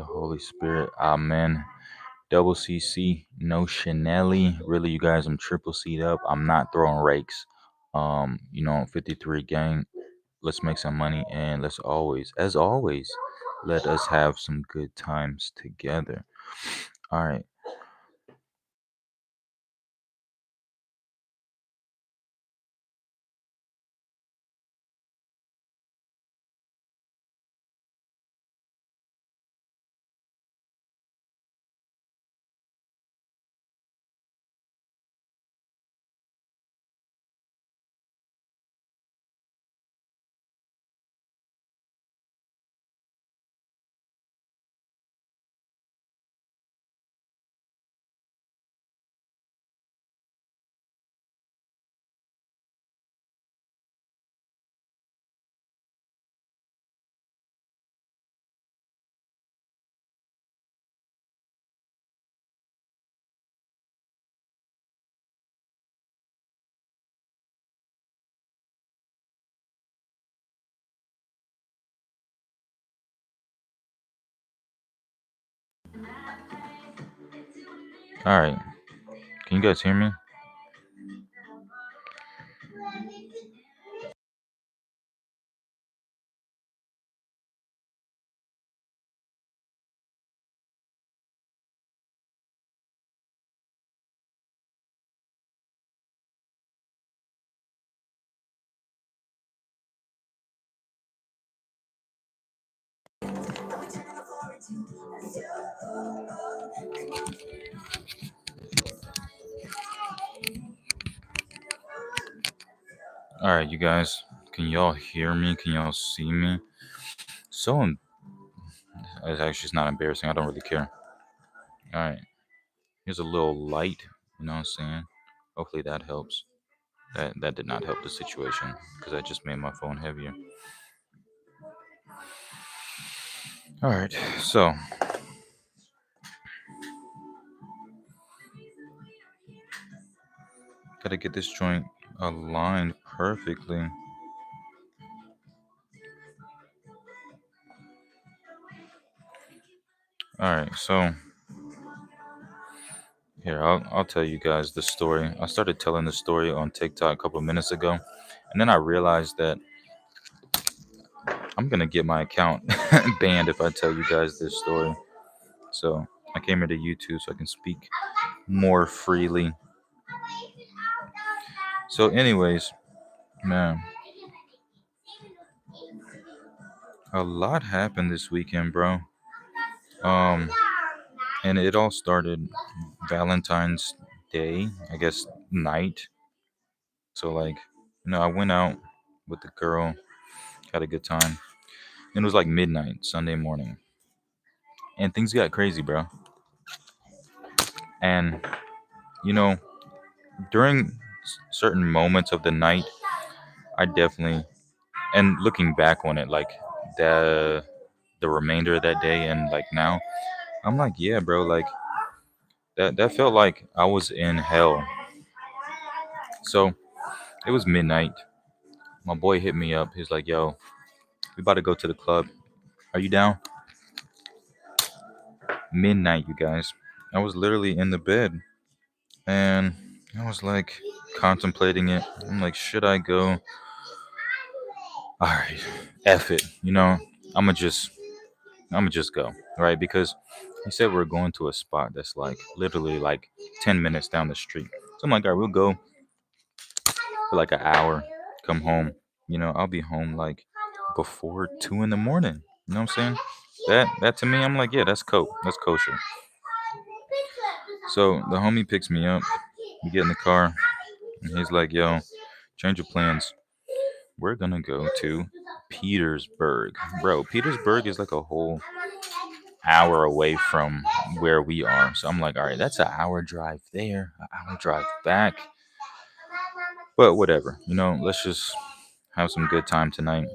the Holy Spirit. Amen. Double CC, no Chanelly. Really, you guys, I'm triple C'd up. I'm not throwing rakes. 53 gang. Let's make some money and let's always, as always, let us have some good times together. All right. All right. Can you guys hear me? All right, you guys. Can y'all hear me? Can y'all see me? So, it's actually it's not embarrassing. I don't really care. All right. Here's a little light. You know what I'm saying? Hopefully that helps. That did not help the situation because I just made my phone heavier. All right, so gotta get this joint aligned perfectly. All right, so here I'll tell you guys the story. I started telling the story on TikTok a couple of minutes ago, and then I realized that I'm gonna get my account banned if I tell you guys this story. So I came here to YouTube so I can speak more freely. So, anyways, man, a lot happened this weekend, bro. Um, and it all started Valentine's Day, I guess, night. So, like, I went out with the girl, had a good time. And it was like midnight, Sunday morning. And things got crazy, bro. And, you know, during certain moments of the night, I definitely, and looking back on it, like, the the remainder of that day and like now, I'm like, yeah, bro, like that felt like I was in hell. So it was midnight. My boy hit me up. He's like, yo, we about to go to the club. Are you down? Midnight, you guys. I was literally in the bed and I was like contemplating it. I'm like, should I go? All right, F it. I'm gonna just go, right? Because he said we're going to a spot that's like literally like 10 minutes down the street. So I'm like, all right, we'll go for like an hour, come home. I'll be home like before 2 in the morning. You know what I'm saying? That to me, I'm like, yeah, that's cool. That's kosher. So the homie picks me up. We get in the car, and he's like, yo, change of plans. We're gonna go to Petersburg. Bro, Petersburg is like a whole hour away from where we are. So I'm like, all right, that's an hour drive there, an hour drive back. But whatever, let's just have some good time tonight.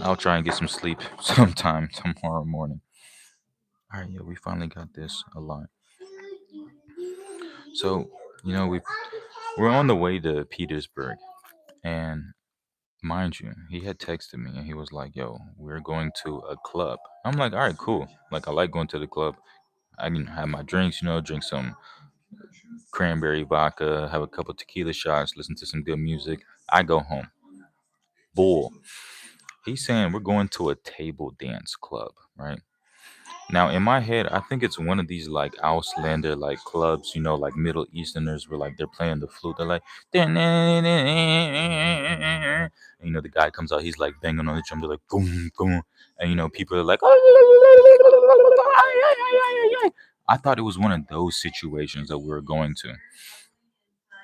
I'll try and get some sleep sometime tomorrow morning. All right, yeah, we finally got this aligned. So, we're on the way to Petersburg, and Mind you, he had texted me and he was like, "Yo, we're going to a club." I'm like, "All right, cool. Like, I like going to the club. I can have my drinks, drink some cranberry vodka, have a couple tequila shots, listen to some good music. I go home." Bull. He's saying we're going to a table dance club, right? Now, in my head, I think it's one of these like Auslander like clubs, like Middle Easterners where like they're playing the flute. They're like, and, the guy comes out, he's like banging on the drum. They're like, boom, boom. And, people are like, I thought it was one of those situations that we were going to.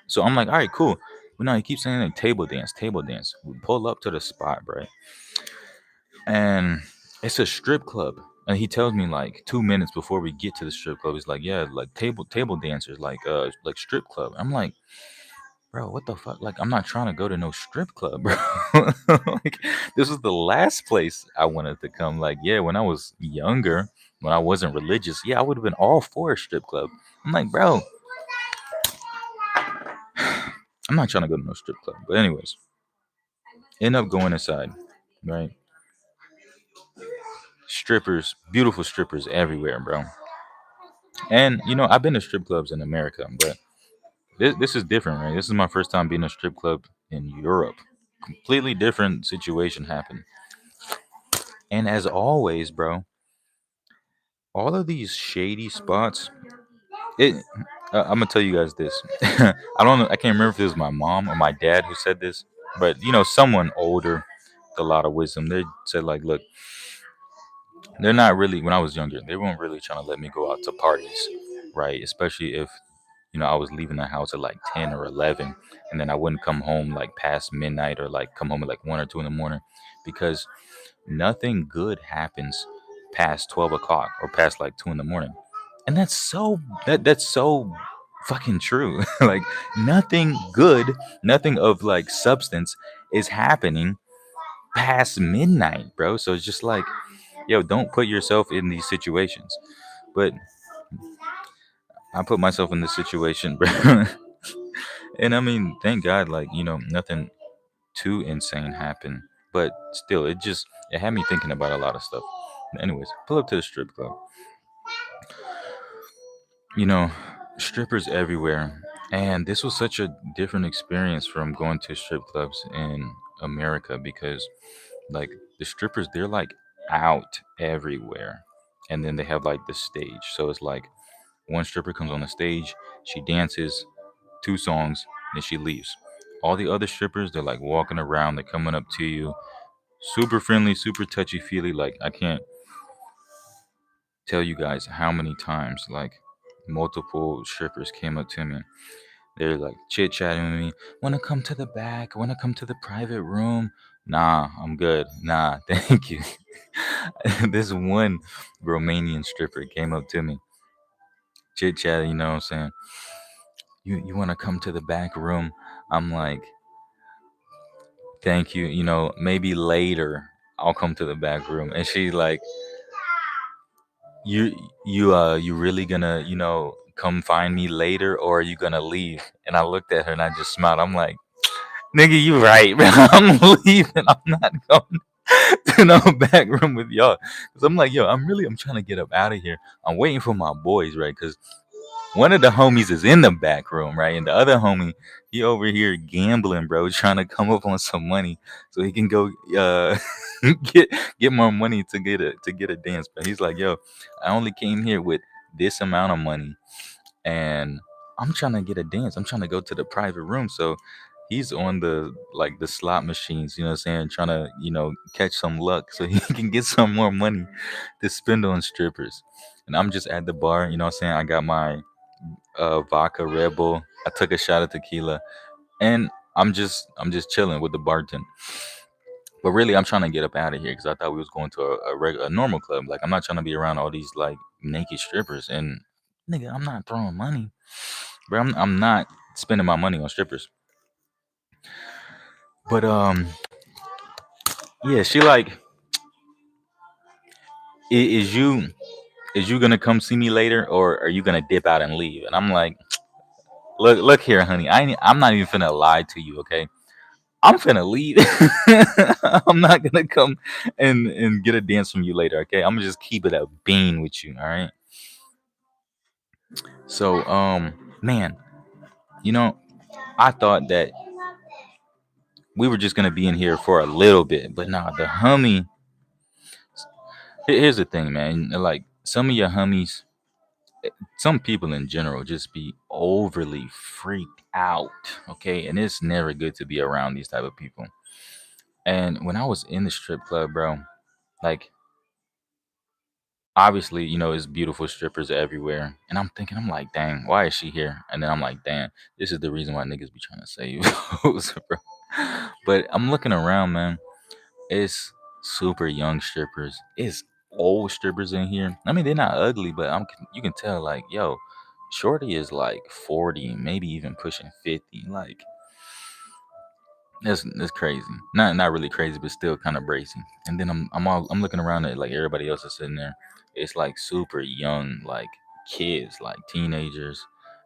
So I'm like, all right, cool. But now he keeps saying like table dance, table dance. We pull up to the spot, right? And it's a strip club. And he tells me like 2 minutes before we get to the strip club, he's like, yeah, like table dancers, like strip club. I'm like, bro, what the fuck? Like, I'm not trying to go to no strip club, bro. Like, this was the last place I wanted to come. Like, yeah, when I was younger, when I wasn't religious, yeah, I would have been all for a strip club. I'm like, bro, I'm not trying to go to no strip club. But anyways, end up going inside, right? Strippers, beautiful strippers everywhere, bro. And I've been to strip clubs in America, but this is different, right? This is my first time being in a strip club in Europe. Completely different situation happened. And as always, bro, all of these shady spots. It. I'm gonna tell you guys this. I don't know. I can't remember if it was my mom or my dad who said this, but someone older, with a lot of wisdom. They said like, look, they're not really. When I was younger, they weren't really trying to let me go out to parties, right? Especially if I was leaving the house at like 10 or 11, and then I wouldn't come home like past midnight or like come home at like 1 or 2 in the morning because nothing good happens past 12 o'clock or past like 2 in the morning. And that's so fucking true. Like, nothing good, nothing of like substance is happening past midnight, bro. So it's just like, yo, don't put yourself in these situations. But I put myself in this situation, bro. And I mean, thank God, like, nothing too insane happened. But still, it had me thinking about a lot of stuff. Anyways, pull up to the strip club. You know, strippers everywhere. And this was such a different experience from going to strip clubs in America because, like, the strippers, they're like out everywhere. And then they have like the stage. So it's like one stripper comes on the stage, she dances 2 songs, then she leaves. All the other strippers, they're like walking around, they're coming up to you, super friendly, super touchy feely. Like, I can't tell you guys how many times like multiple strippers came up to me. They're like chit chatting with me. Wanna come to the back? Wanna come to the private room? Nah, I'm good. Nah, thank you. This one Romanian stripper came up to me, chit chatting. What I'm saying? You wanna come to the back room? I'm like, thank you. Maybe later I'll come to the back room. And she's like, you really gonna come find me later, or are you gonna leave? And I looked at her and I just smiled. I'm like, nigga, you right, bro. I'm leaving. I'm not going to no back room with y'all. Cause I'm like, yo, I'm trying to get up out of here. I'm waiting for my boys, right? Cause one of the homies is in the back room, right? And the other homie, he over here gambling, bro, trying to come up on some money so he can go get get more money to get a dance. But he's like, yo, I only came here with this amount of money, and I'm trying to get a dance. I'm trying to go to the private room. So he's on the slot machines, what I'm saying, trying to, catch some luck so he can get some more money to spend on strippers. And I'm just at the bar, what I'm saying. I got my vodka Red Bull. I took a shot of tequila, and I'm just chilling with the bartender. But really, I'm trying to get up out of here because I thought we was going to a normal club. Like, I'm not trying to be around all these like naked strippers. And nigga, I'm not throwing money, bro. I'm not spending my money on strippers. But yeah, she like, is you gonna come see me later, or are you gonna dip out and leave? And I'm like, look here, honey. I'm not even finna lie to you, okay? I'm finna leave. I'm not gonna come and get a dance from you later, okay? I'm gonna just keep it a bean with you, all right? So, man, you know, I thought that we were just gonna be in here for a little bit, but nah, the homie. Here's the thing, man. Like some of your homies, some people in general just be overly freaked out, okay? And it's never good to be around these type of people. And when I was in the strip club, bro, like obviously, it's beautiful strippers everywhere. And I'm thinking, I'm like, dang, why is she here? And then I'm like, damn, this is the reason why niggas be trying to save hoes, bro. But I'm looking around, man. It's super young strippers. It's old strippers in here. I mean, they're not ugly, but you can tell, like, yo, Shorty is like 40, maybe even pushing 50. Like, that's crazy. Not really crazy, but still kind of brazy. And then I'm looking around at like everybody else is sitting there. It's like super young, like kids, like teenagers.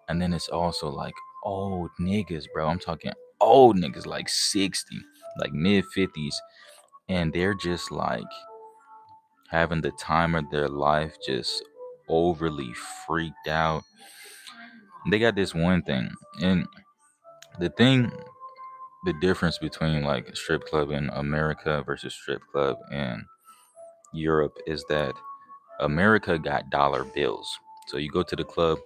And then it's also like old niggas, bro. I'm talking old niggas, like 60, like mid 50s. And they're just like having the time of their life, just overly freaked out. They got this one thing. And the thing the difference between like a strip club in America versus strip club in Europe is that America got dollar bills. So you go to the club,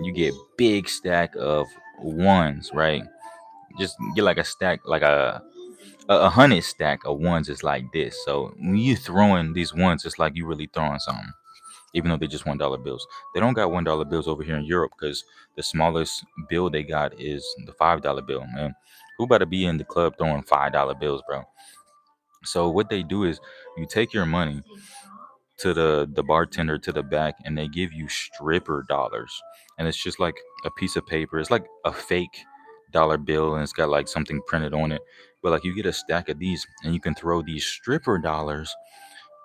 you get big stack of ones, right? Just get like a stack, like a hundred stack of ones is like this. So when you throwing these ones, it's like you really throwing something, even though they're just $1 bills. They don't got $1 bills over here in Europe because the smallest bill they got is the $5 bill. Man, who better be in the club throwing $5 bills, bro? So what they do is you take your money to the bartender to the back, and they give you stripper dollars, and it's just like a piece of paper. It's like a fake dollar bill, and it's got like something printed on it. But like you get a stack of these, and you can throw these stripper dollars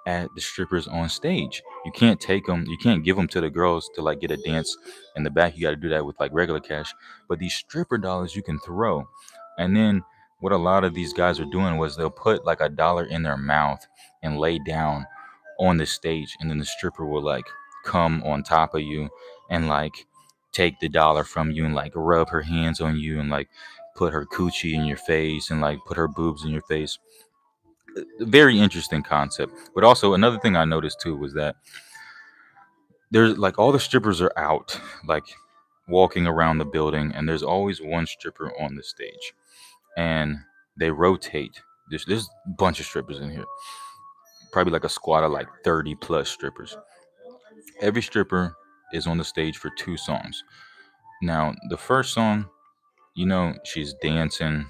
at the strippers on stage. You can't take them, you can't give them to the girls to like get a dance in the back. You got to do that with like regular cash. But these stripper dollars you can throw. And then what a lot of these guys are doing was they'll put like a dollar in their mouth and lay down on the stage, and then the stripper will like come on top of you and like take the dollar from you and like rub her hands on you and like put her coochie in your face and like put her boobs in your face. Very interesting concept. But also another thing I noticed too was that there's like all the strippers are out, like walking around the building, and there's always one stripper on the stage, and they rotate. There's a bunch of strippers in here, probably like a squad of like 30 plus strippers. Every stripper is on the stage for two songs. Now, the first song, she's dancing.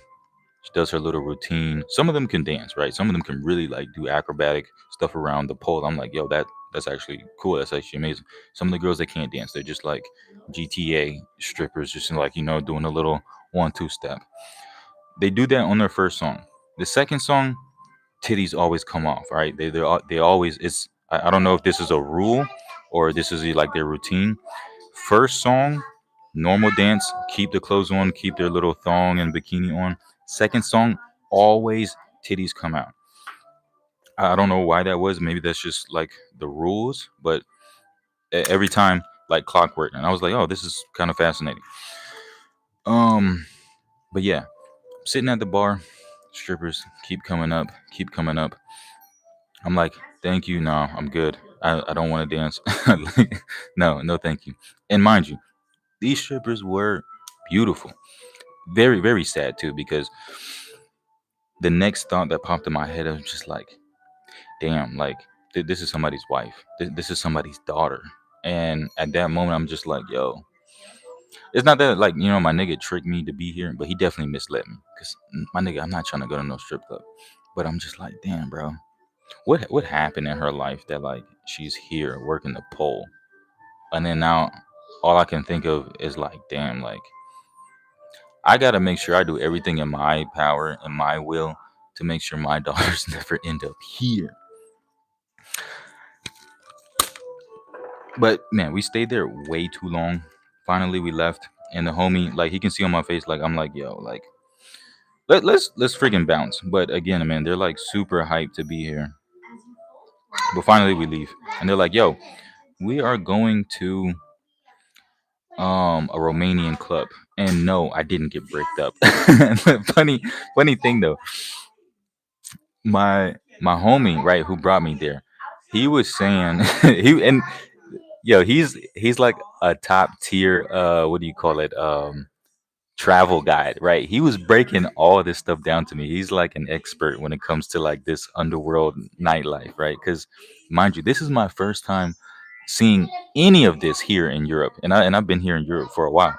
She does her little routine. Some of them can dance, right? Some of them can really like do acrobatic stuff around the pole. I'm like, yo, that's actually cool. That's actually amazing. Some of the girls they can't dance. They're just like GTA strippers, just like doing a little 1-2 step. They do that on their first song. The second song, titties always come off. Right? They always. I don't know if this is a rule or this is like their routine. First song, normal dance, keep the clothes on, keep their little thong and bikini on. Second song, always titties come out. I don't know why that was. Maybe that's just like the rules, but every time, like clockwork. And I was like, oh, this is kind of fascinating. Um, but yeah, sitting at the bar, strippers keep coming up, keep coming up. I'm like, thank you. No, I'm good. I don't want to dance. Like, no, no, thank you. And mind you, these strippers were beautiful. Very, very sad too, because the next thought that popped in my head was just like, damn, like this is somebody's wife. This is somebody's daughter. And at that moment, I'm just like, yo, it's not that like my nigga tricked me to be here, but he definitely misled me. Cause my nigga, I'm not trying to go to no strip club, but I'm just like, damn, bro, what happened in her life that like she's here working the pole, and then now all I can think of is like, damn, like I gotta make sure I do everything in my power and my will to make sure my daughters never end up here. But man, we stayed there way too long. Finally, we left, and the homie, like, he can see on my face, like, I'm like, yo, like, Let's freaking bounce. But again, man, they're like super hyped to be here. But finally we leave, and they're like, "Yo, we are going to a Romanian club." And no, I didn't get bricked up. Funny thing though, my homie, right, who brought me there, he was saying he and yo, he's like a top tier what do you call it? Travel guide, right? He was breaking all this stuff down to me. He's like an expert when it comes to like this underworld nightlife, right? Because mind you, this is my first time seeing any of this here in Europe, and I've been here in Europe for a while.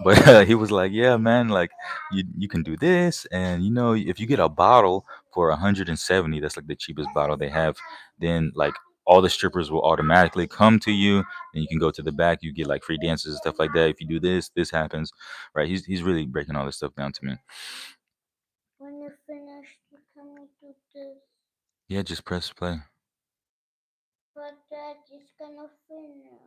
But he was like, "Yeah, man, like you can do this, and you know, if you get a bottle for 170, that's like the cheapest bottle they have, then like all the strippers will automatically come to you, and you can go to the back. You get like free dances and stuff like that. If you do this, this happens, right?" He's really breaking all this stuff down to me. When you finish, you can do this. Yeah, just press play. But that is gonna finish.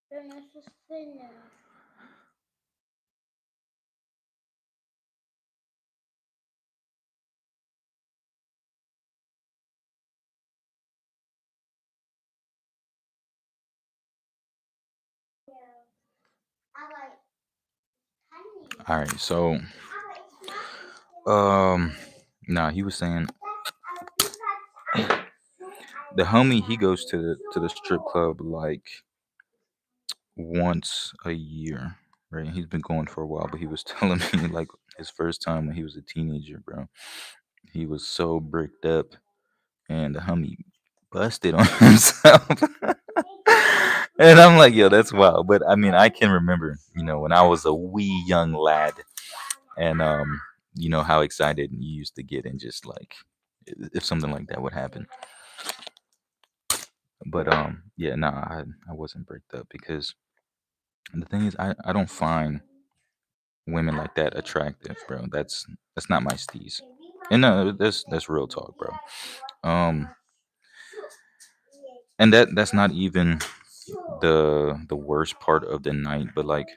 Finish is finish. All right, so um, nah, he was saying the homie he goes to the strip club like once a year, right? He's been going for a while, but he was telling me like his first time when he was a teenager, bro. He was so bricked up, and the homie busted on himself. And I'm like, yo, that's wild. But I mean, I can remember, you know, when I was a wee young lad, and you know how excited you used to get, and just like if something like that would happen. But yeah, nah, I wasn't bricked up because the thing is, I don't find women like that attractive, bro. That's not my steez. And no, that's real talk, bro. Um, and that's not even the worst part of the night, but like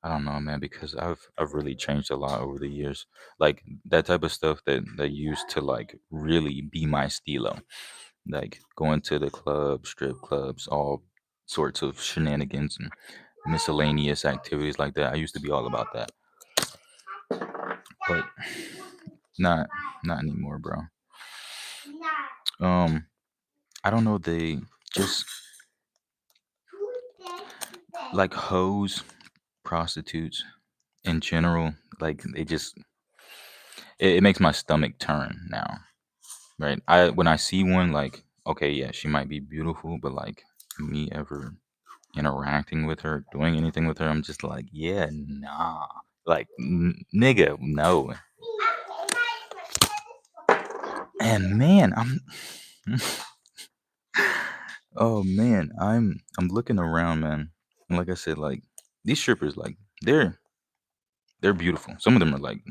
I don't know, man, because I've really changed a lot over the years. Like that type of stuff that used to like really be my stilo, like going to the club, strip clubs, all sorts of shenanigans and miscellaneous activities like that. I used to be all about that, but not not anymore, bro. Um, I don't know. They just like hoes, prostitutes in general. Like they just it makes my stomach turn now, right? I when I see one, like okay, yeah, she might be beautiful, but like me ever interacting with her, doing anything with her, I'm just like, yeah, nah, like nigga, no. And man, I'm oh man, I'm looking around, man. And like I said, like these strippers, like they're they're beautiful. Some of them are like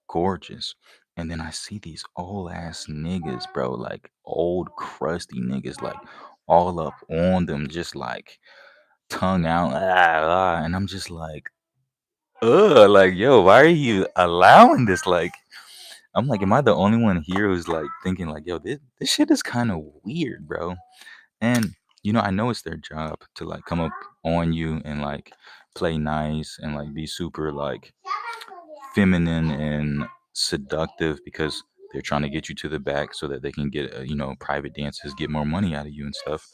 gorgeous. And then I see these old ass niggas, bro, like old crusty niggas, like all up on them, just like tongue out, and I'm just like, ugh, like yo, why are you allowing this? Like, I'm like, am I the only one here who's like thinking like, yo, this shit is kind of weird, bro? And you know, I know it's their job to like come up on you and like play nice and like be super like feminine and seductive because they're trying to get you to the back so that they can get you know, private dances, get more money out of you and stuff.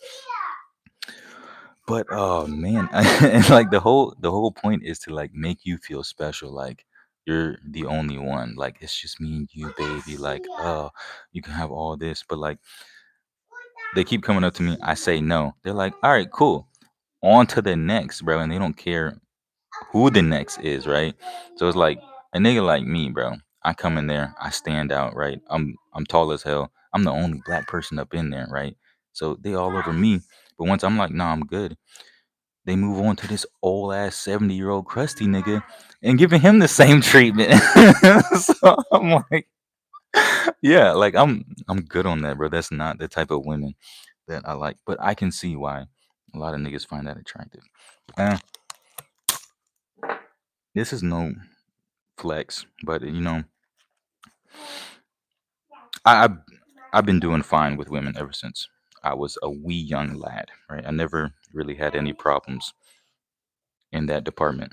But oh man, and like the whole point is to like make you feel special, like you're the only one. Like it's just me and you, baby. Like oh, you can have all this, but like they keep coming up to me. I say no. They're like, all right, cool. On to the next, bro. And they don't care who the next is, right? So it's like a nigga like me, bro. I come in there, I stand out, right? I'm tall as hell. I'm the only black person up in there, right? So they all over me. But once I'm like, nah, I'm good. They move on to this old ass 70-year-old crusty nigga and giving him the same treatment. So I'm like, yeah, like I'm good on that, bro. That's not the type of women that I like. But I can see why a lot of niggas find that attractive. Eh, this is no flex, but I, I've I've been doing fine with women ever since I was a wee young lad, right? I never really had any problems in that department.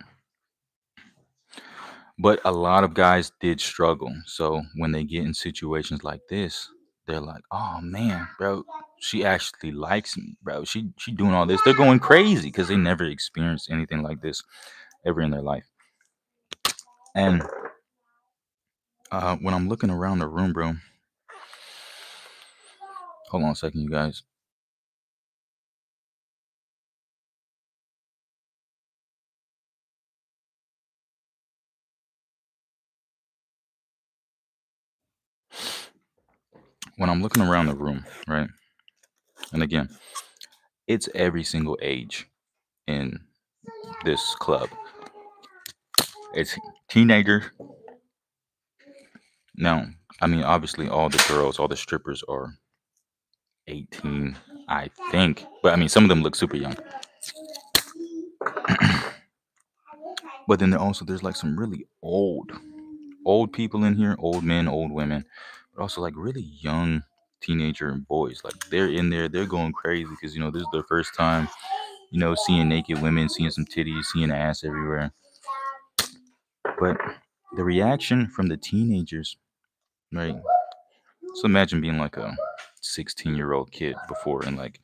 But a lot of guys did struggle. So when they get in situations like this, they're like, "Oh man, bro, she actually likes me, bro. She doing all this." They're going crazy because they never experienced anything like this ever in their life. And when I'm looking around the room, bro, hold on a second, you guys. When I'm looking around the room, right, and again, it's every single age in this club. It's teenagers. Now, I mean, obviously, all the girls, all the strippers are 18, I think. But I mean, some of them look super young. But then there's like some really old people in here, old men, old women, but also like really young teenager boys. Like they're in there, they're going crazy because this is their first time, seeing naked women, seeing some titties, seeing ass everywhere. But the reaction from the teenagers, right? So imagine being like a 16-year-old kid before, and like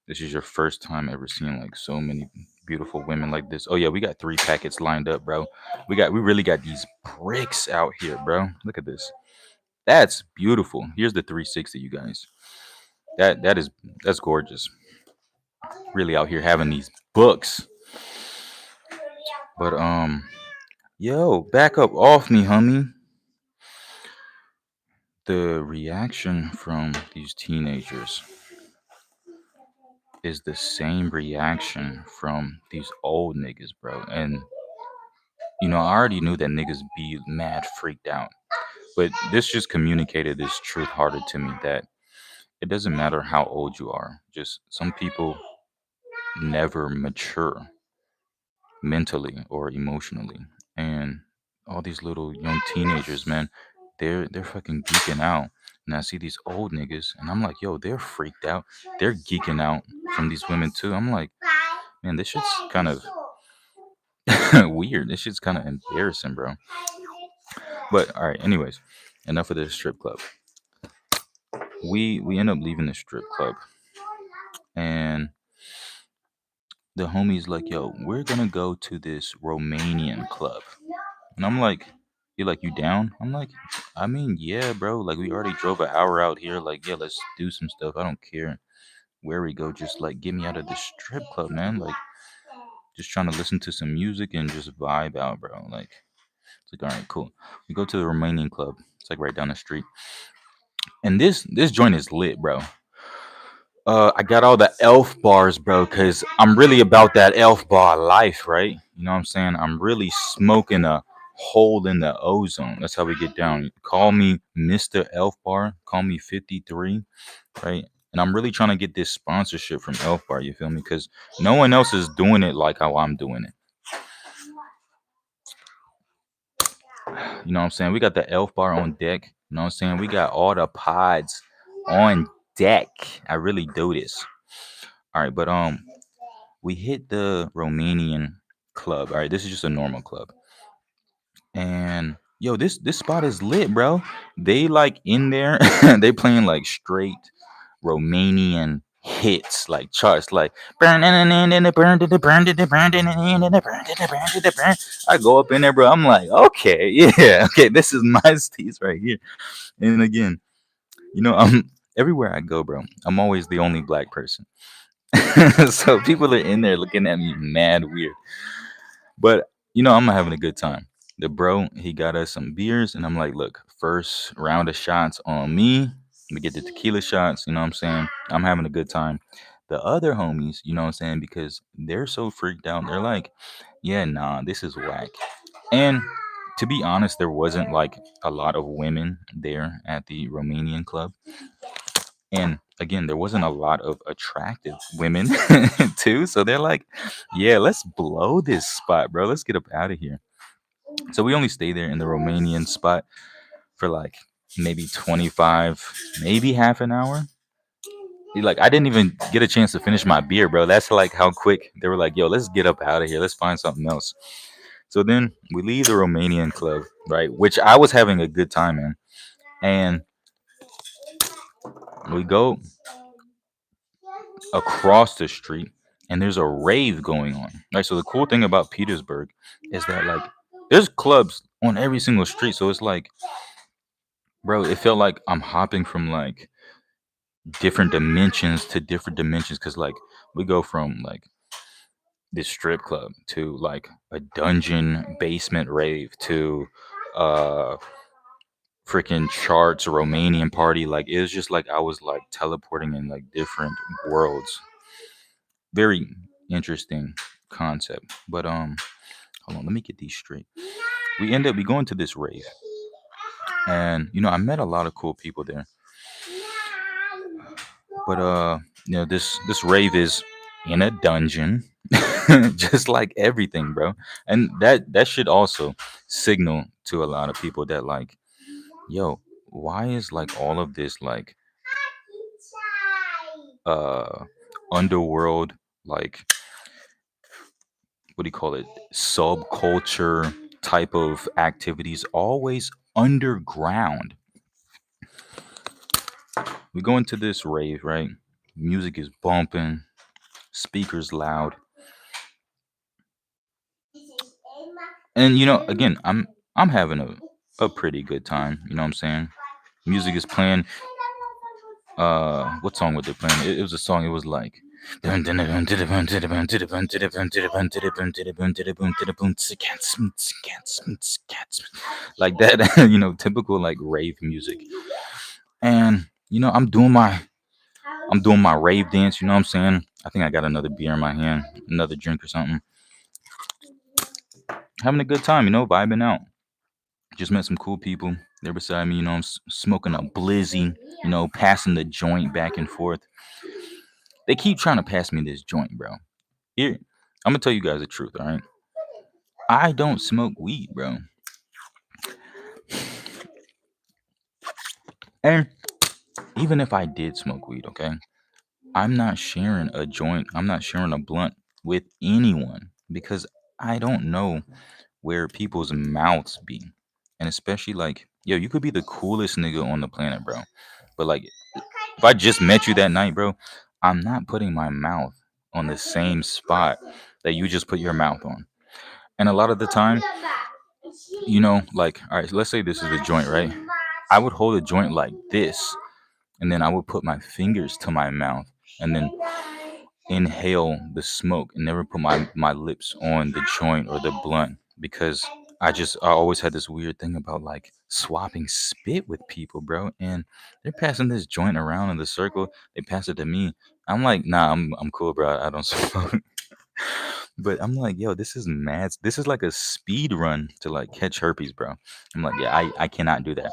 this is your first time ever seeing like so many beautiful women like this. Oh yeah, we got 3 packets lined up, bro. We really got these bricks out here, bro. Look at this. That's beautiful. Here's the 360, you guys. That's gorgeous. Really out here having these books. But yo, back up off me, homie. The reaction from these teenagers is the same reaction from these old niggas, bro. And I already knew that niggas be mad freaked out. But this just communicated this truth harder to me that it doesn't matter how old you are. Just some people never mature mentally or emotionally. And all these little young teenagers, man, they're fucking geeking out. And I see these old niggas and I'm like, yo, they're freaked out. They're geeking out from these women too. I'm like, man, this shit's kind of weird. This shit's kind of embarrassing, bro. But all right, anyways, enough of this strip club. We end up leaving the strip club, and the homie's like, "Yo, we're gonna go to this Romanian club," and I'm like, "You like you down?" I'm like, "I mean, yeah, bro. Like we already drove an hour out here. Like, yeah, let's do some stuff. I don't care where we go. Just like get me out of this strip club, man. Like, just trying to listen to some music and just vibe out, bro. Like, it's like, all right, cool. We go to the Romanian club. It's like right down the street, and this joint is lit, bro. I got all the elf bars, bro, because I'm really about that elf bar life, right? You know what I'm saying? I'm really smoking a hole in the ozone. That's how we get down. Call me Mr. Elf Bar. Call me 53, right? And I'm really trying to get this sponsorship from Elf Bar, you feel me? Because no one else is doing it like how I'm doing it. You know what I'm saying? We got the Elf Bar on deck. You know what I'm saying? We got all the pods on deck. I really do this. All right, but we hit the Romanian club. All right, this is just a normal club. And yo, this spot is lit, bro. They like in there, they playing like straight Romanian hits, like charts, like burn and burn to the burn to the burn to the burn to the burn to the burn to the burn. I go up in there, bro. I'm like, okay, yeah, okay, this is my steez right here. And again, I'm everywhere I go, bro. I'm always the only black person. So people are in there looking at me mad weird. But I'm having a good time. The bro, he got us some beers, and I'm like, look, first round of shots on me. We get the tequila shots, you know what I'm saying? I'm having a good time. The other homies, you know what I'm saying, because they're so freaked out. They're like, yeah, nah, this is whack. And to be honest, there wasn't like a lot of women there at the Romanian club. And again, there wasn't a lot of attractive women too. So they're like, yeah, let's blow this spot, bro. Let's get up out of here. So we only stayed there in the Romanian spot for like maybe 25, maybe half an hour. Like I didn't even get a chance to finish my beer, bro. That's like how quick they were like, "Yo, let's get up out of here. Let's find something else." So then we leave the Romanian club, right? Which I was having a good time in, and we go across the street, and there's a rave going on. Right. So the cool thing about Petersburg is that like there's clubs on every single street. So it's like, bro, it felt like I'm hopping from like different dimensions to different dimensions because like we go from like this strip club to like a dungeon basement rave to uh freaking charts Romanian party. Like it was just like I was like teleporting in like different worlds. Very interesting concept. But hold on, let me get these straight. We going to this rave, and I met a lot of cool people there. But this rave is in a dungeon, just like everything, bro. And that should also signal to a lot of people that like, yo, why is like all of this like uh underworld, like, what do you call it, subculture type of activities always underground? We go into this rave, right? Music is bumping, speakers loud, and again, I'm having a pretty good time. You know what I'm saying? Music is playing. What song was they playing? It was a song. It was like like that. Typical like rave music. And I'm doing my rave dance. You know what I'm saying? I think I got another beer in my hand, another drink or something. Having a good time. Vibing out. Just met some cool people. They're beside me. I'm smoking a blizzy. Passing the joint back and forth. They keep trying to pass me this joint, bro. Here, I'm gonna tell you guys the truth. All right, I don't smoke weed, bro. And even if I did smoke weed, okay, I'm not sharing a joint. I'm not sharing a blunt with anyone because I don't know where people's mouths be. And especially like, yo, you could be the coolest nigga on the planet, bro. But like, if I just met you that night, bro, I'm not putting my mouth on the same spot that you just put your mouth on. And a lot of the time, like, all right, let's say this is a joint, right? I would hold a joint like this, and then I would put my fingers to my mouth and then inhale the smoke and never put my lips on the joint or the blunt because I always had this weird thing about like swapping spit with people, bro. And they're passing this joint around in the circle. They pass it to me. I'm like, nah, I'm cool, bro. I don't smoke. But I'm like, yo, this is mad. This is like a speed run to like catch herpes, bro. I'm like, yeah, I cannot do that.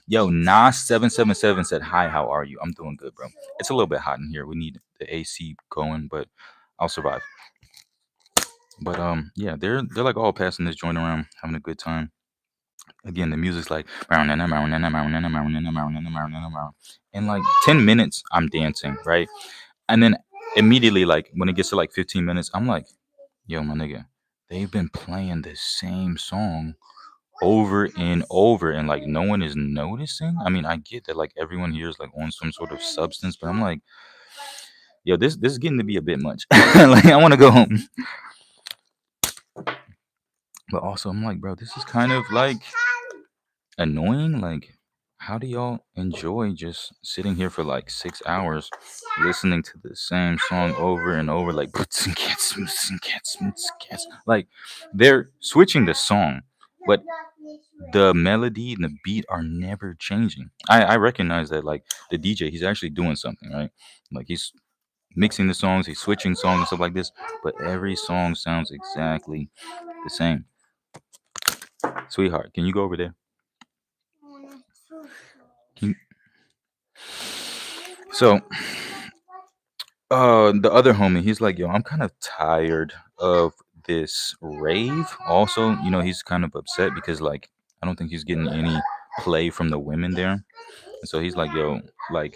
Yo, Nas777 said, hi, how are you? I'm doing good, bro. It's a little bit hot in here. We need the AC going, but I'll survive. But yeah, they're like all passing this joint around, having a good time. Again, the music's like in like 10 minutes, I'm dancing, right? And then immediately, like when it gets to like 15 minutes, I'm like, yo, my nigga, they've been playing the same song over and over, and like no one is noticing. I mean, I get that like everyone here is like on some sort of substance, but I'm like, yo, this is getting to be a bit much. Like I want to go home. But also, I'm like, bro, this is kind of like annoying. Like, how do y'all enjoy just sitting here for like 6 hours listening to the same song over and over? Like, like they're switching the song, but the melody and the beat are never changing. I recognize that like the DJ, he's actually doing something, right? Like he's mixing the songs, he's switching songs and stuff like this, but every song sounds exactly the same. Sweetheart, can you go over there? Can So, the other homie, he's like, yo, I'm kind of tired of this rave. Also, he's kind of upset because like I don't think he's getting any play from the women there. And so he's like, yo, like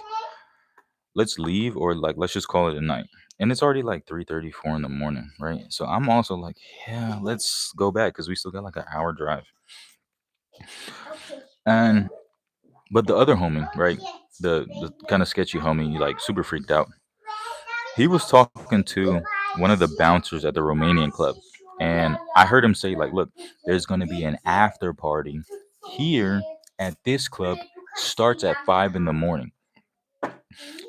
let's leave or like let's just call it a night. And it's already like 3:34 in the morning, right? So I'm also like, yeah, let's go back because we still got like an hour drive. And but the other homie, right? The kind of sketchy homie, like super freaked out. He was talking to one of the bouncers at the Romanian club, and I heard him say like, "Look, there's going to be an after party here at this club. Starts at 5 in the morning."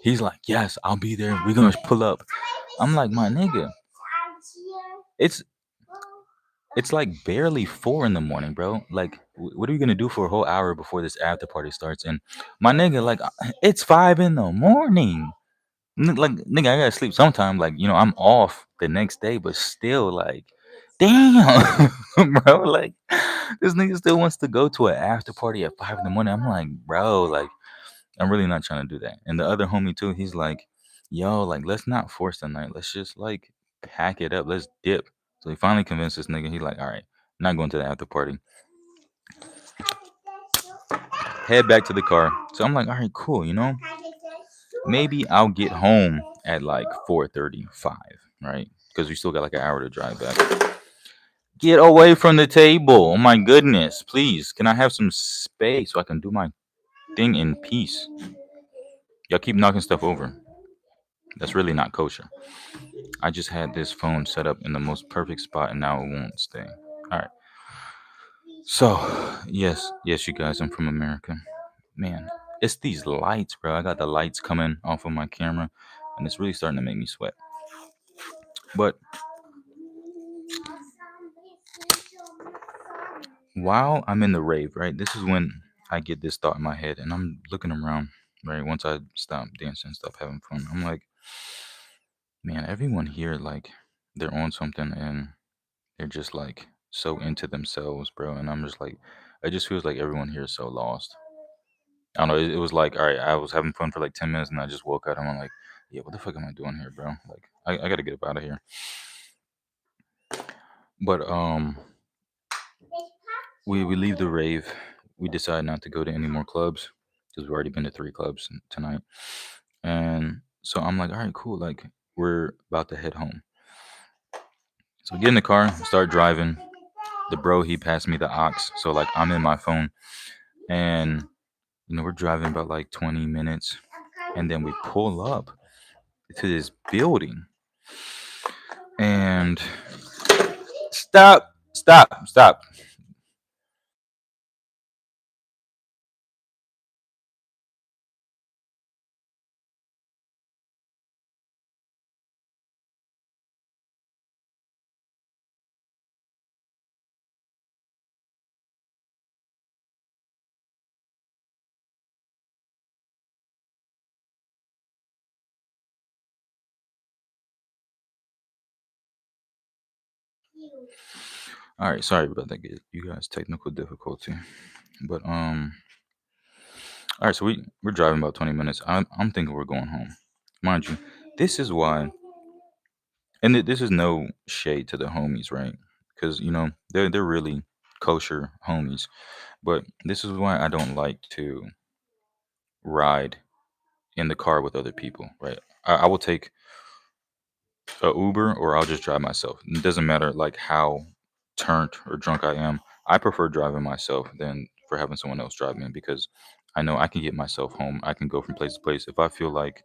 He's like, "Yes, I'll be there. We're gonna pull up." I'm like, "My nigga, it's it's like barely 4 in the morning, bro. Like, what are we gonna do for a whole hour before this after party starts?" And my nigga, like, it's 5 in the morning. Like, nigga, I gotta sleep sometime. Like, I'm off the next day, but still, like, damn, bro. Like, this nigga still wants to go to an after party at 5 in the morning. I'm like, bro, like, I'm really not trying to do that. And the other homie too, he's like, yo, like, let's not force the night. Let's just like pack it up. Let's dip. So he finally convinced this nigga. He like, all right, not going to the after party. Head back to the car. So I'm like, all right, cool. Maybe I'll get home at like 4:35, right? Because we still got like an hour to drive back. Get away from the table. Oh my goodness. Please, can I have some space so I can do my thing in peace? Y'all keep knocking stuff over. That's really not kosher. I just had this phone set up in the most perfect spot and now it won't stay. All right. So, yes, you guys, I'm from America. Man, it's these lights, bro. I got the lights coming off of my camera and it's really starting to make me sweat. But while I'm in the rave, right, this is when I get this thought in my head and I'm looking around, right, once I stop dancing and stuff, having fun. I'm like, man, everyone here, like, they're on something and they're just like so into themselves, bro. And I'm just like, it just feels like everyone here is so lost. I don't know. It was like, all right, I was having fun for like 10 minutes and I just woke up and I'm like, yeah, what the fuck am I doing here, bro? Like, I got to get up out of here. But we leave the rave. We decide not to go to any more clubs because we've already been to 3 clubs tonight. And so I'm like, all right, cool. Like, we're about to head home. So we get in the car, start driving. The bro, he passed me the ox. So, like, I'm in my phone. And, we're driving about like 20 minutes. And then we pull up to this building. And stop. All right, sorry about that, you guys. Technical difficulty. But all right, so we're driving about 20 minutes. I'm thinking we're going home. Mind you, this is why, and this is no shade to the homies, right? Because they're really kosher homies. But this is why I don't like to ride in the car with other people, right? I will take a Uber or I'll just drive myself. It doesn't matter like how turned or drunk I am. I prefer driving myself than for having someone else drive me because I know I can get myself home. I can go from place to place. If I feel like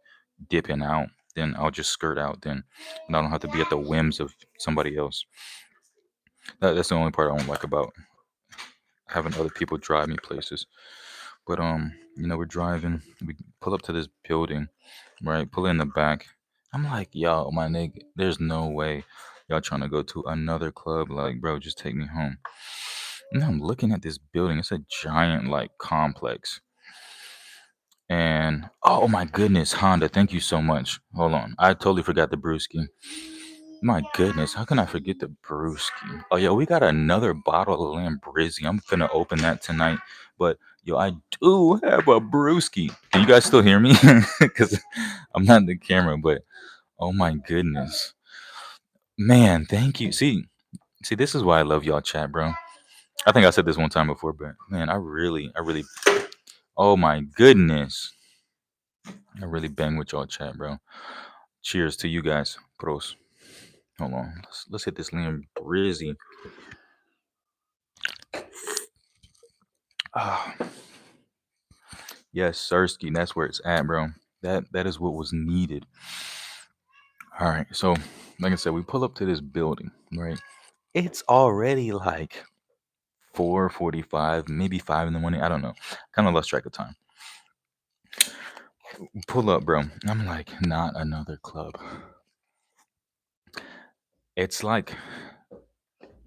dipping out, then I'll just skirt out then and I don't have to be at the whims of somebody else. That's the only part I don't like about having other people drive me places. But we're driving. We pull up to this building, right? Pull in the back. I'm like, yo, my nigga, there's no way y'all trying to go to another club. Like, bro, just take me home. And I'm looking at this building. It's a giant like complex. And oh my goodness, Honda, thank you so much. Hold on, I totally forgot the brewski. My goodness, how can I forget the brewski? Oh, yo, we got another bottle of Lambrizzi. I'm finna open that tonight. But yo, I do have a brewski. Can you guys still hear me? Because I'm not in the camera. But oh my goodness, man, thank you. See, See, this is why I love y'all chat, bro. I think I said this one time before, but man, I really, oh my goodness, I really bang with y'all chat, bro. Cheers to you guys, pros. Hold on, let's hit this Liam Brizzy. Ah, yes, Sirski, that's where it's at, bro. That is what was needed. All right, so like I said, we pull up to this building, right? It's already like 4:45, maybe 5 in the morning. I don't know. Kind of lost track of time. Pull up, bro. I'm like, not another club. It's like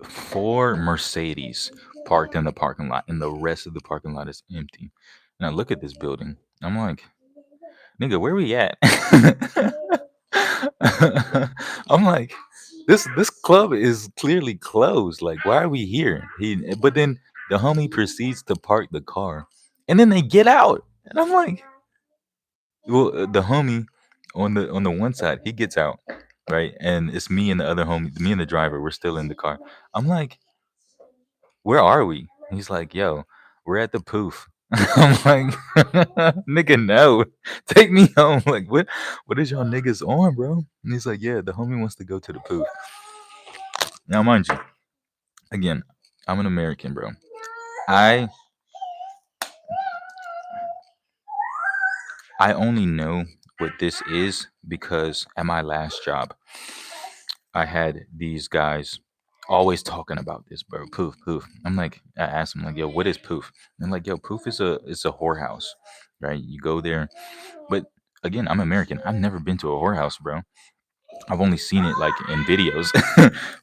four Mercedes parked in the parking lot, and the rest of the parking lot is empty. And I look at this building. I'm like, nigga, where we at? I'm like, this club is clearly closed. Like, why are we here? But then the homie proceeds to park the car, and then they get out, and I'm like, well, the homie on the one side, he gets out, right, and it's me and the other homie, me and the driver. We're still in the car. I'm like, where are we? He's like, yo, we're at the poof. I'm like, nigga, no, take me home. Like, what is y'all niggas on, bro? And he's like, yeah, the homie wants to go to the poof. Now, mind you, again, I'm an American, bro. I I only know what this is because at my last job, I had these guys always talking about this, bro. Poof, poof. I'm like, I asked them like, yo, what is poof? And like, yo, poof is a whorehouse, right? You go there, but again, I'm American. I've never been to a whorehouse, bro. I've only seen it like in videos,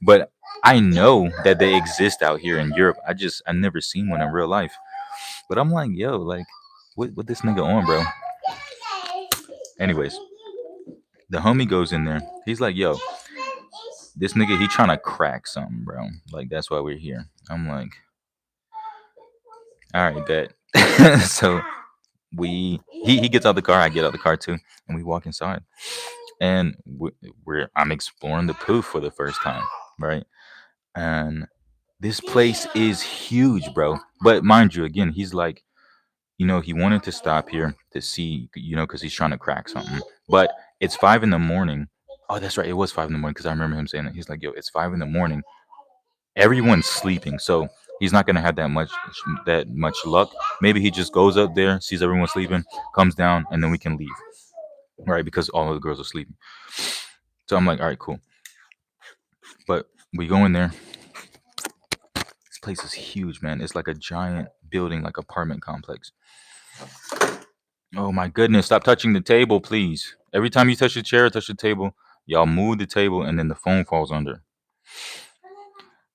but I know that they exist out here in Europe. I never seen one in real life. But I'm like, yo, like, what this nigga on, bro? Anyways, the homie goes in there. He's like, yo, this nigga, he trying to crack something, bro. Like, that's why we're here. I'm like, all right, bet. So he gets out the car, I get out the car too, and we walk inside. And I'm exploring the poof for the first time, right? And this place is huge, bro. But mind you, again, he's like, he wanted to stop here to see, because he's trying to crack something. But it's 5 in the morning. Oh, that's right. It was 5 in the morning because I remember him saying that. He's like, yo, it's 5 in the morning. Everyone's sleeping, so he's not gonna have that much luck. Maybe he just goes up there, sees everyone sleeping, comes down, and then we can leave, right? Because all of the girls are sleeping. So I'm like, all right, cool. But we go in there. This place is huge, man. It's like a giant building, like apartment complex. Oh my goodness! Stop touching the table, please. Every time you touch the chair, touch the table, y'all move the table, and then the phone falls under.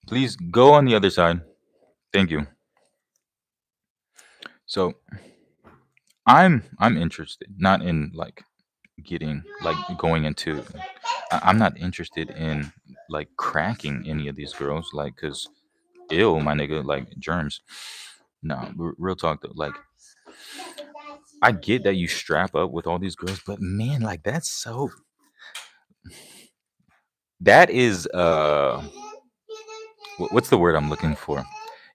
Please go on the other side. Thank you. So I'm interested, not in like getting like going into. I'm not interested in like cracking any of these girls, like, cause ill, my nigga, like germs. No, real talk though. Like, I get that you strap up with all these girls, but man, like that is what's the word I'm looking for?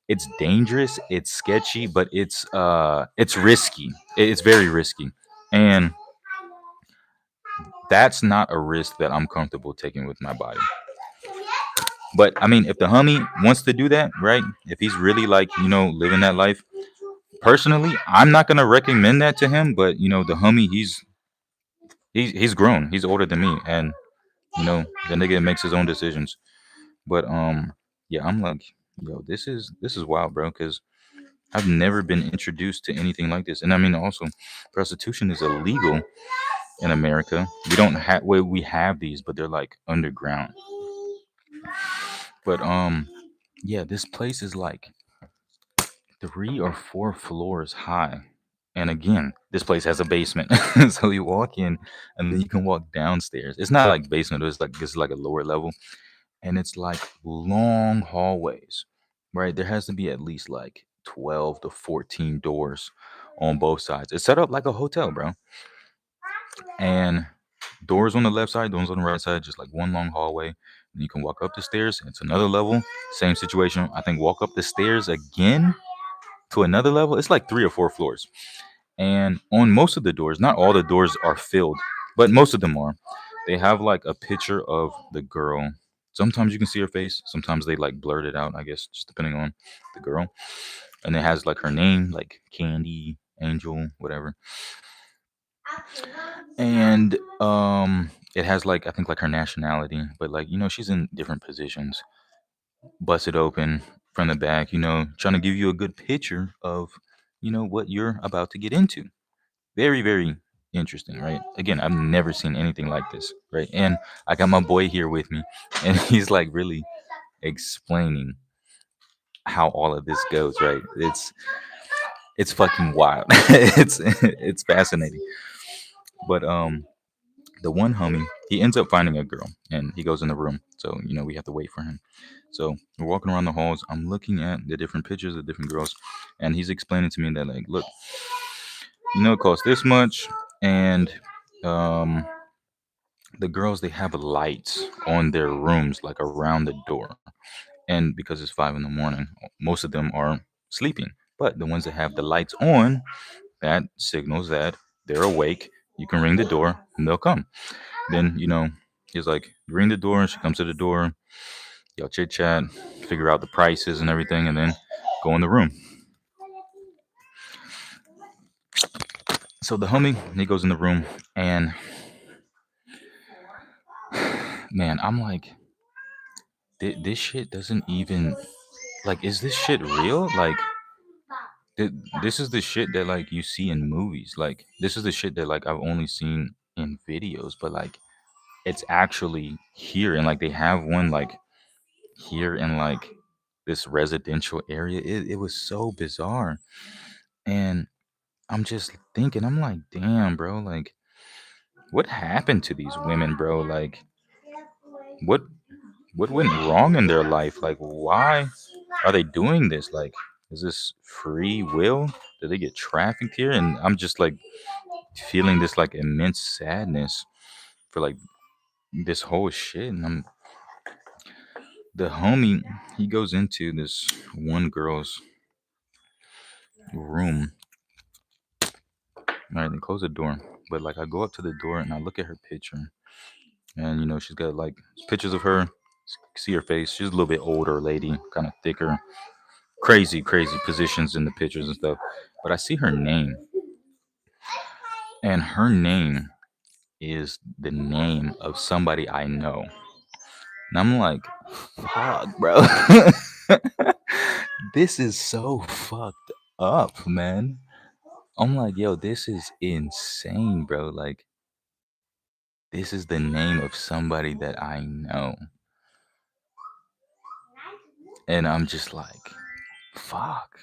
It's dangerous, it's sketchy, but it's risky. It's very risky. And that's not a risk that I'm comfortable taking with my body. But I mean, if the homie wants to do that, right? If he's really like, living that life, personally, I'm not gonna recommend that to him. But the homie, he's grown. He's older than me, and the nigga makes his own decisions. But yeah, I'm like, yo, this is wild, bro, because I've never been introduced to anything like this. And I mean, also, prostitution is illegal in America. We don't have, well, we have these, but they're like underground. But yeah, this place is like 3 or 4 floors high. And again, this place has a basement. So you walk in and then you can walk downstairs. It's not like basement, it's like a lower level. And it's like long hallways, right? There has to be at least like 12 to 14 doors on both sides. It's set up like a hotel, bro. And Doors on the left side, doors on the right side, just like one long hallway. And you can walk up the stairs. It's another level. Same situation. I think walk up the stairs again to another level. It's like 3 or 4 floors. And on most of the doors, not all the doors are filled, but most of them are. They have like a picture of the girl. Sometimes you can see her face. Sometimes they like blurt it out, I guess, just depending on the girl. And it has like her name, like Candy, Angel, whatever. And it has like I think like her nationality, but like she's in different positions. Bust it open from the back, trying to give you a good picture of what you're about to get into. Very, very interesting, right? Again, I've never seen anything like this, right? And I got my boy here with me, and he's like really explaining how all of this goes, right? It's fucking wild. It's fascinating. But the one homie, he ends up finding a girl, and he goes in the room. So we have to wait for him. So we're walking around the halls. I'm looking at the different pictures of different girls, and he's explaining to me that like, look, it costs this much, and um the girls, they have lights on their rooms like around the door, and because it's 5 in the morning, most of them are sleeping, but the ones that have the lights on, that signals that they're awake. You can ring the door and they'll come. Then he's like, you ring the door, she comes to the door, y'all chit chat, figure out the prices and everything, and then go in the room. So the homie, he goes in the room, and man, I'm like, this shit doesn't even, like, is this shit real? Like, this is the shit that like you see in movies. Like, this is the shit that like I've only seen in videos, but like it's actually here, and like they have one like here in like this residential area. It was so bizarre, and I'm just thinking, I'm like, damn, bro, like what happened to these women, bro? Like, what what went wrong in their life? Like, why are they doing this? Like, is this free will? Did they get trafficked here? And I'm just like feeling this like immense sadness for like this whole shit. And the homie, he goes into this one girl's room. All right, they close the door. But like I go up to the door and I look at her picture, and she's got like pictures of her. See her face. She's a little bit older lady, kind of thicker, crazy, crazy positions in the pictures and stuff. But I see her name, and her name is the name of somebody I know. And I'm like, fuck, bro. This is so fucked up, man. I'm like, yo, this is insane, bro. Like, this is the name of somebody that I know. And I'm just like, fuck.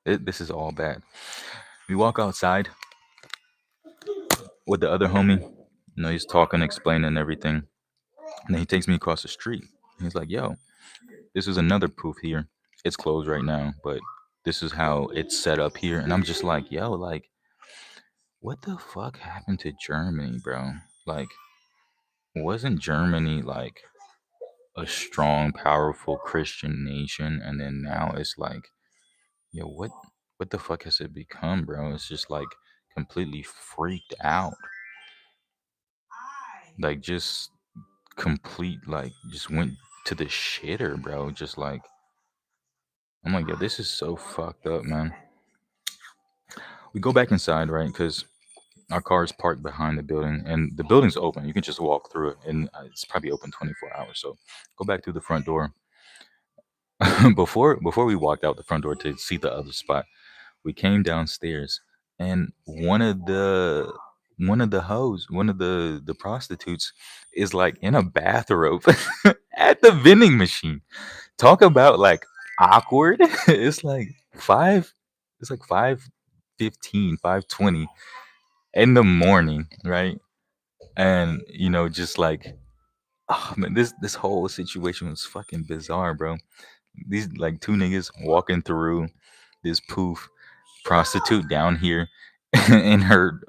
This is all bad. We walk outside with the other homie. He's talking, explaining everything. And then he takes me across the street. He's like, yo, this is another poof here. It's closed right now, but this is how it's set up here. And I'm just like, yo, like, what the fuck happened to Germany, bro? Like, wasn't Germany like a strong, powerful Christian nation? And then now it's like, yo, what the fuck has it become, bro? It's just like completely freaked out. Like, just complete, like, just went to the shitter, bro. Just like, I'm like, yo, this is so fucked up, man. We go back inside, right? Because our car is parked behind the building, and the building's open. You can just walk through it, and it's probably open 24 hours. So go back through the front door. Before we walked out the front door to see the other spot, we came downstairs, and one of the hoes, one of the prostitutes, is like in a bathrobe at the vending machine. Talk about like awkward. It's like five. It's like 5:15, 5:20 in the morning, right? And just like, oh man, this whole situation was fucking bizarre, bro. These like two niggas walking through this poof prostitute down here, in her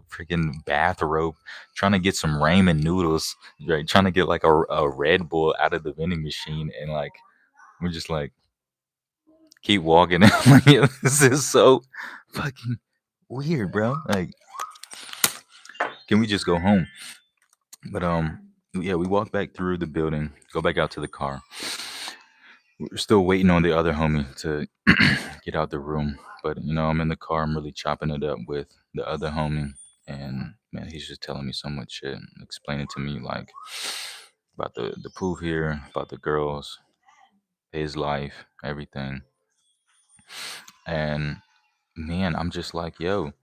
freaking bathrobe, trying to get some ramen noodles, right? Trying to get like a Red Bull out of the vending machine, and like we're just like keep walking. And I'm like, "Yo, this is so fucking weird, bro. Like, can we just go home?" But yeah, we walk back through the building, go back out to the car. We're still waiting on the other homie to get out the room. But I'm in the car. I'm really chopping it up with the other homie, and man, he's just telling me so much shit, explaining to me like about the pool here, about the girls, his life, everything. And man, I'm just like, yo,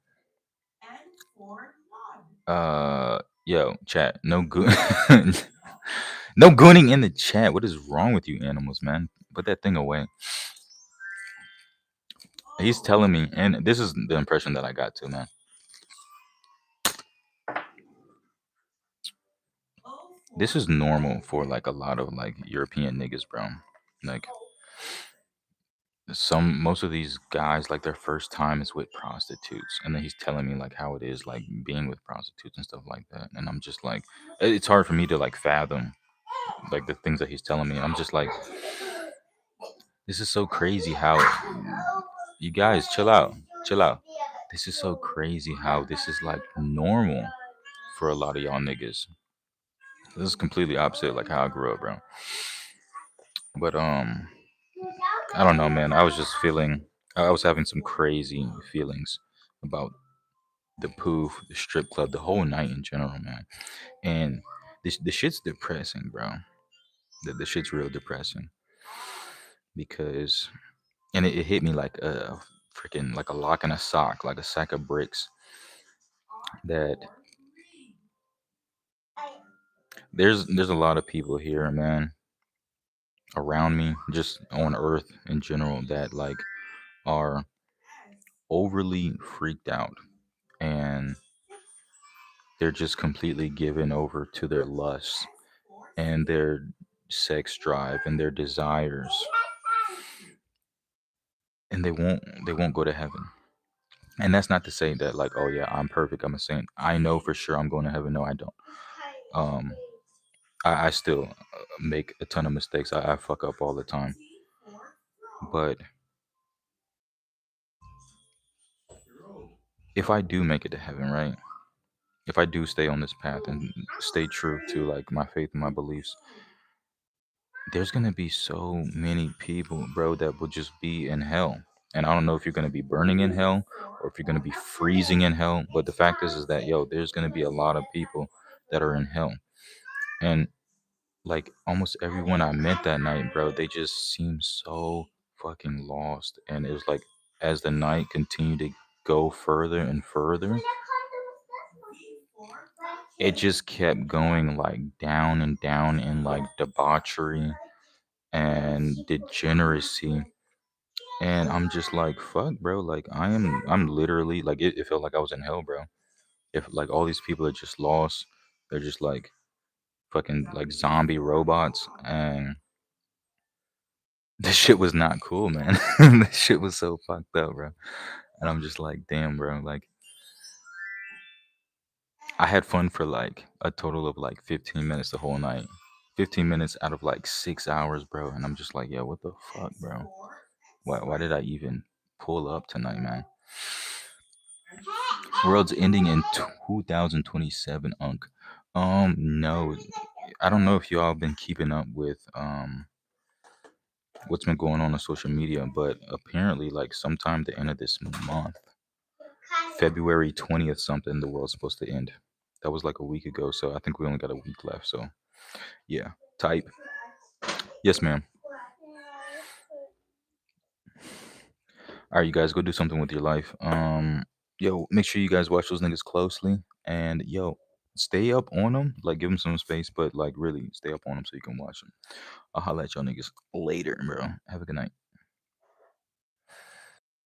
chat, no good, no gooning in the chat. What is wrong with you animals, man? Put that thing away. He's telling me, and this is the impression that I got too, man. This is normal for like a lot of like European niggas, bro. Like most of these guys, like their first time is with prostitutes, and then he's telling me like how it is like being with prostitutes and stuff like that, and I'm just like, it's hard for me to like fathom like the things that he's telling me. And I'm just like, this is so crazy how you guys chill out, chill out. This is so crazy how this is like normal for a lot of y'all niggas. This is completely opposite like how I grew up, bro. But I don't know, man. I was just feeling, I was having some crazy feelings about the poof, the strip club, the whole night in general, man. And the shit's depressing, bro. The shit's real depressing because, and it hit me like a freaking like a lock in a sock, like a sack of bricks. That there's a lot of people here, man, around me, just on Earth in general, that like are overly freaked out, and they're just completely given over to their lusts and their sex drive and their desires, and they won't go to heaven. And that's not to say that like, oh yeah, I'm perfect, I'm a saint, I know for sure I'm going to heaven. No, I don't. um I still make a ton of mistakes. I fuck up all the time. But if I do make it to heaven, right, if I do stay on this path and stay true to like my faith and my beliefs, there's gonna be so many people, bro, that will just be in hell. And I don't know if you're gonna be burning in hell or if you're gonna be freezing in hell. But the fact is that there's gonna be a lot of people that are in hell. And like almost everyone I met that night, bro, they just seemed so fucking lost. And it was like as the night continued to go further and further, it just kept going like down and down in like debauchery and degeneracy. And I'm just like, fuck, bro. Like I'm literally like, it felt like I was in hell, bro. If like all these people are just lost, they're just like fucking like zombie robots, and this shit was not cool, man. This shit was so fucked up, bro. And I'm just like, damn, bro. Like I had fun for like a total of like 15 minutes the whole night. 15 minutes out of like 6 hours, bro. And I'm just like, yo, what the fuck, bro? Why did I even pull up tonight, man? World's ending in 2027, Unk. No, I don't know if y'all been keeping up with what's been going on social media, but apparently, like sometime the end of this month, February 20th, something, the world's supposed to end. That was like a week ago, so I think we only got a week left. So yeah, type. Yes, ma'am. All right, you guys go do something with your life. Yo, make sure you guys watch those niggas closely, and yo, stay up on them. Like, give them some space, but like, really stay up on them so you can watch them. I'll holla at y'all niggas later, bro. Have a good night.